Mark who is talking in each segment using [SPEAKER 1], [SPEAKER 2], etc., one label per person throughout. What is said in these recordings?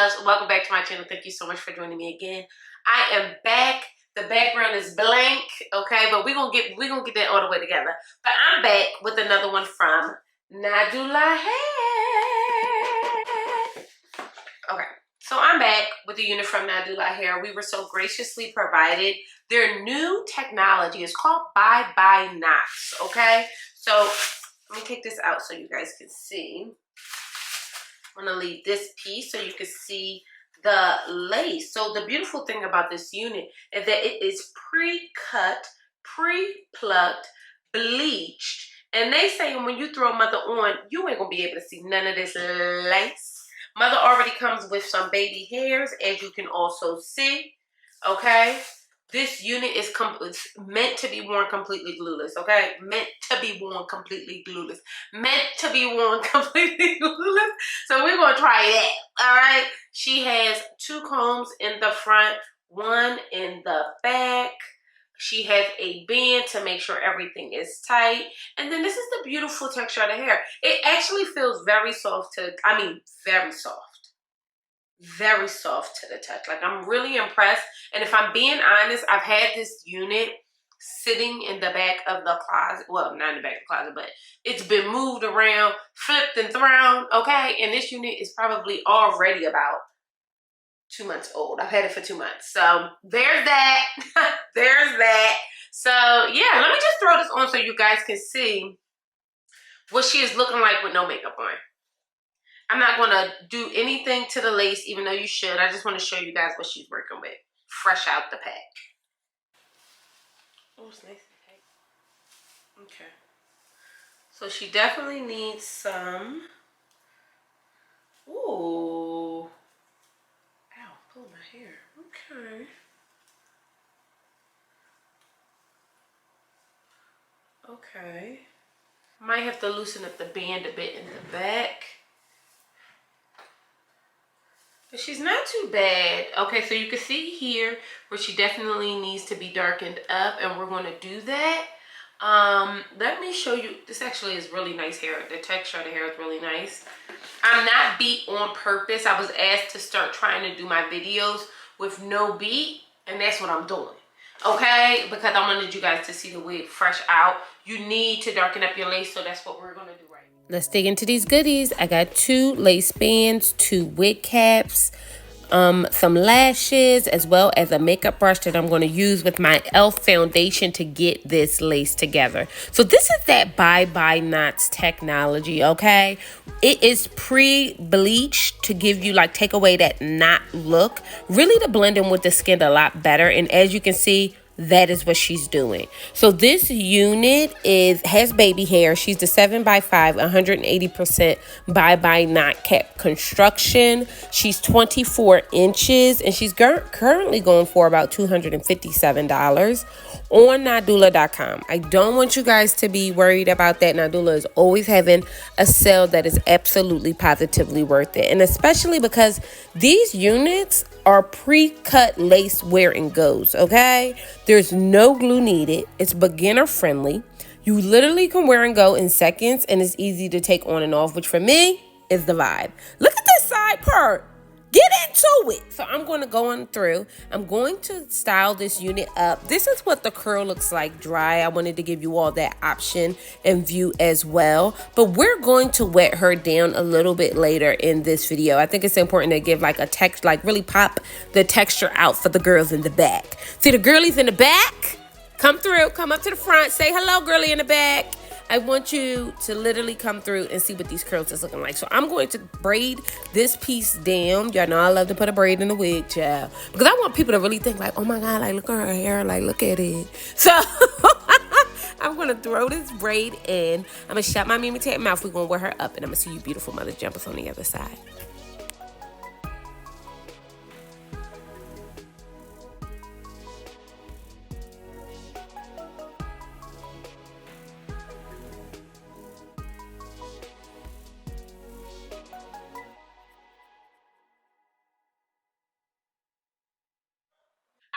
[SPEAKER 1] loves, welcome back to my channel. Thank you so much for joining me again. I am back. The background is blank, okay, but we're gonna get that all the way together. But I'm back with another one from Nadula Hair. Okay, so I'm back with the unit from Nadula Hair. We were so graciously provided their new technology. It's called Bye Knots, okay? So let me take this out so you guys can see. I'm gonna leave this piece so you can see the lace. So the beautiful thing about this unit is that it is pre-cut, pre-plucked, bleached. And they say when you throw Mother on, you ain't gonna be able to see none of this lace. Mother already comes with some baby hairs, as you can also see, okay? This unit is meant to be worn completely glueless, okay? Meant to be worn completely glueless. Meant to be worn completely glueless. So we're going to try that, all right? She has 2 combs in the front, 1 in the back. She has a band to make sure everything is tight. And then this is the beautiful texture of the hair. It actually feels very soft very soft. Very soft to the touch. Like, I'm really impressed. And if I'm being honest, I've had this unit sitting in the back of the closet. Well, not in the back of the closet, but it's been moved around, flipped and thrown, okay? And this unit is probably already about 2 months old. I've had it for 2 months. So there's that. There's that. So yeah, let me just throw this on so you guys can see what she is looking like with no makeup on. I'm not going to do anything to the lace, even though you should. I just want to show you guys what she's working with. Fresh out the pack. Oh, it's nice and tight. Okay. So she definitely needs some... Ooh. Ow, pull my hair. Okay. Okay. Might have to loosen up the band a bit in the back. But she's not too bad. Okay, so you can see here where she definitely needs to be darkened up, and we're going to do that. Let me show you. This actually is really nice hair. The texture of the hair is really nice. I'm not beat on purpose. I was asked to start trying to do my videos with no beat, and that's what I'm doing. Okay, because I wanted you guys to see the wig fresh out. You need to darken up your lace, so that's what we're going to do right now. Let's dig into these goodies. I got 2 lace bands, 2 wig caps, some lashes, as well as a makeup brush that I'm going to use with my e.l.f. foundation to get this lace together. So this is that Bye Knots technology, okay? It is pre-bleached to give you, like, take away that knot look, really to blend in with the skin a lot better. And as you can see, that is what she's doing. So this unit has baby hair. She's the 7x5, 180% Bye Knot cap construction. She's 24 inches, and she's currently going for about $257 on Nadula.com. I don't want you guys to be worried about that. Nadula is always having a sale that is absolutely positively worth it, and especially because these units are pre-cut lace wear and goes, okay? There's no glue needed. It's beginner friendly. You literally can wear and go in seconds, and it's easy to take on and off, which for me is the vibe. Look at this side part. Get into it. So I'm going to go on through. I'm going to style this unit up. This is what the curl looks like dry. I wanted to give you all that option and view as well. But we're going to wet her down a little bit later in this video. I think it's important to give like a text, like really pop the texture out for the girls in the back. See the girlies in the back? Come through. Come up to the front. Say hello, girly in the back. I want you to literally come through and see what these curls is looking like. So I'm going to braid this piece down. Y'all know I love to put a braid in the wig, child. Because I want people to really think like, oh my God, like look at her hair, like look at it. So I'm going to throw this braid in. I'm going to shut my Mimi Tat mouth. We're going to wear her up, and I'm going to see you beautiful mother jumpers on the other side.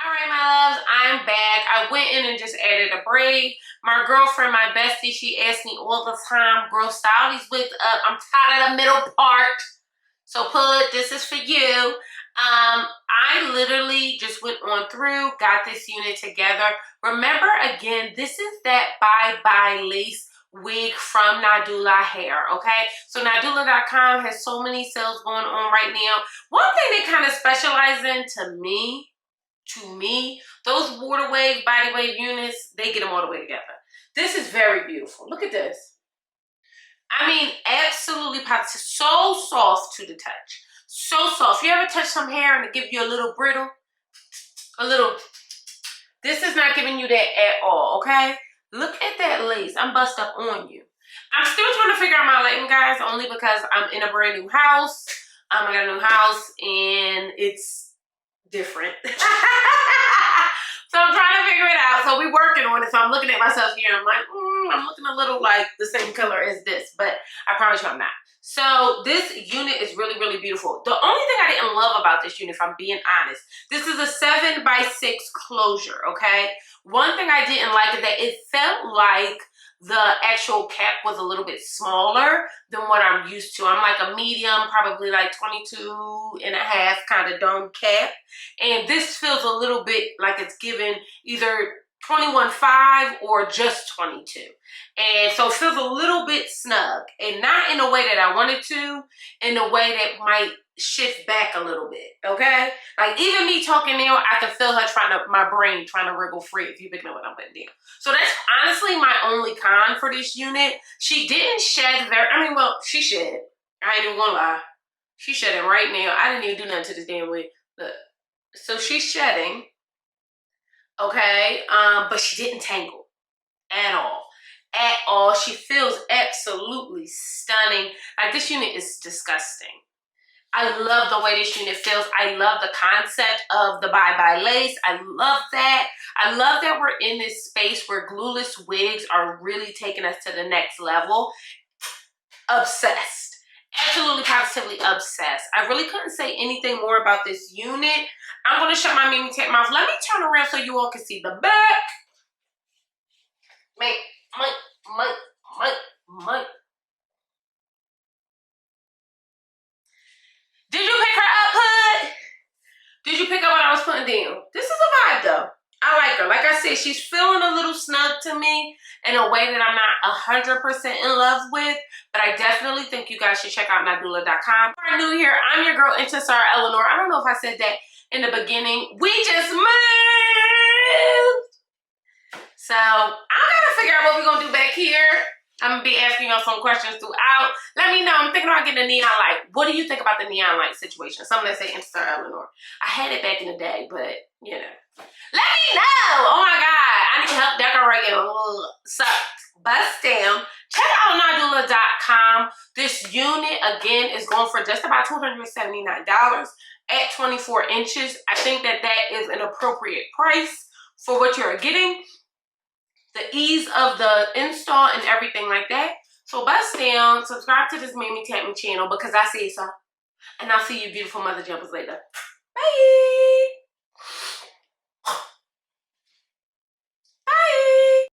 [SPEAKER 1] All right, my loves, I'm back. I went in and just added a braid. My girlfriend, my bestie, she asks me all the time, girl, style these wigs up. I'm tired of the middle part. So Pud, this is for you. I literally just went on through, got this unit together. Remember, again, this is that bye-bye lace wig from Nadula hair, okay? So Nadula.com has so many sales going on right now. One thing they kind of specialize in, to me, those water wave, body wave units, they get them all the way together. This is very beautiful. Look at this. I mean, absolutely positive. So soft to the touch. So soft. You ever touch some hair and it gives you a little brittle? This is not giving you that at all, okay? Look at that lace. I'm bust up on you. I'm still trying to figure out my lighting, guys, only because I'm in a brand new house. I got a new house and it's different. So I'm trying to figure it out. So we're working on it. So I'm looking at myself here. I'm like, I'm looking a little like the same color as this, but I promise you I'm not. So this unit is really, really beautiful. The only thing I didn't love about this unit, if I'm being honest, this is a 7x6 closure, okay? One thing I didn't like is that it felt like the actual cap was a little bit smaller than what I'm used to. I'm like a medium, probably like 22 and a half kind of dome cap. And this feels a little bit like it's given either 21.5 or just 22. And so it feels a little bit snug and not in a way that I wanted to, in a way that might shift back a little bit, okay? Like even me talking now, I can feel her my brain trying to wriggle free, if you picking up what I'm putting down. So that's honestly my only con for this unit. She didn't shed she shed. I ain't even gonna lie. She's shedding right now. I didn't even do nothing to this damn wig. Look. So she's shedding, okay? But she didn't tangle at all. At all. She feels absolutely stunning. Like this unit is disgusting. I love the way this unit feels. I love the concept of the bye-bye lace. I love that. I love that we're in this space where glueless wigs are really taking us to the next level. Obsessed. Absolutely, positively obsessed. I really couldn't say anything more about this unit. I'm going to shut my Mimi Tap mouth. Let me turn around so you all can see the back. Mike. Did you pick her up, Hood? Did you pick up what I was putting down? This is a vibe, though. I like her. Like I said, she's feeling a little snug to me in a way that I'm not 100% in love with, but I definitely think you guys should check out Nadula.com. If you're new here, I'm your girl, Intisar Eleanor. I don't know if I said that in the beginning. We just moved. So I'm going to figure out what we're going to do back here. I'm going to be asking y'all some questions throughout. Let me know. I'm thinking about getting a neon light. What do you think about the neon light situation? Someone that say Intisar Eleanor. I had it back in the day, but, you know. Let me know. Oh, my God. I need help decorating. So, bust down. Check out Nadula.com. This unit, again, is going for just about $279 at 24 inches. I think that is an appropriate price for what you're getting. The ease of the install and everything like that. So bust down, subscribe to this Mimi Tap Me channel because I say so. And I'll see you beautiful mother jumpers later. Bye!